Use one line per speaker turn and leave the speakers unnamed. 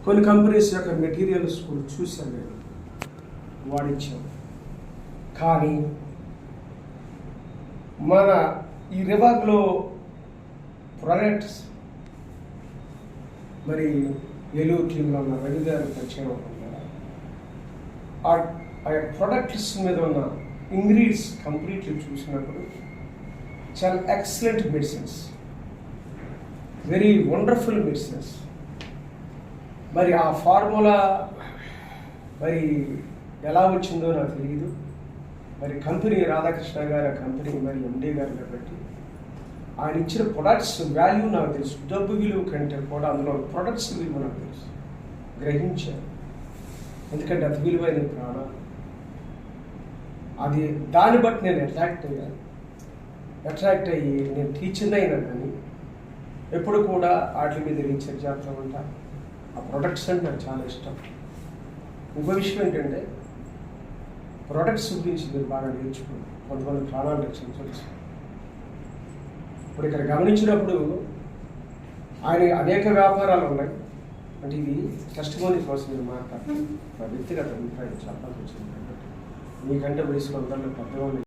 కొన్ని కంపెనీస్ యొక్క మెటీరియల్స్ కూడా చూశాను నేను, వాడించాను. కానీ మన ఈ రివాగ్లో ప్రొడక్ట్స్ మరి ఏలూరు టీంలో ఉన్న రవి గారు పరిచయం అవుతుంది. ఆ ప్రొడక్ట్స్ మీద ఉన్న ఇంగ్రీడియంట్స్ కంప్లీట్లీ చూసినప్పుడు చాలా excellent medicines, very wonderful medicines. మరి ఆ ఫార్ములా మరి ఎలా వచ్చిందో నాకు తెలియదు. మరి కంపెనీ రాధాకృష్ణ గారి కంపెనీ మరి ఎండి గారు కాబట్టి ఆయన ఇచ్చిన ప్రొడక్ట్స్ వాల్యూ నాకు తెలుసు. డబ్బు విలువ కంటే కూడా అందులో ప్రొడక్ట్స్ విలువ నాకు తెలుసు, గ్రహించాను. ఎందుకంటే అతి విలువైన ప్రాణాలు. అది దాన్ని బట్టి నేను అట్రాక్ట్ అయ్యి నేను టీచర్ అయినా కానీ ఎప్పుడు కూడా వాటి మీద రీసెర్చ్ చేస్తూ ఉంటా. ఆ ప్రొడక్ట్స్ అంటే నాకు చాలా ఇష్టం. ఇంకో విషయం ఏంటంటే ప్రొడక్ట్స్ గురించి మీరు బాగా నేర్చుకోండి. కొంతమంది ప్రాణాలు రక్షించవచ్చు. ఇప్పుడు ఇక్కడ గమనించినప్పుడు ఆయన అనేక వ్యాపారాలు ఉన్నాయి. అంటే ఇది టెస్టిమోనీ కోసం మీరు మాట్లాడుతున్నారు. నా వ్యక్తిగత అభిప్రాయం చెప్పాల్సి వచ్చింది. మీకంటే వయసు కొందరిలో పెద్దవాళ్ళు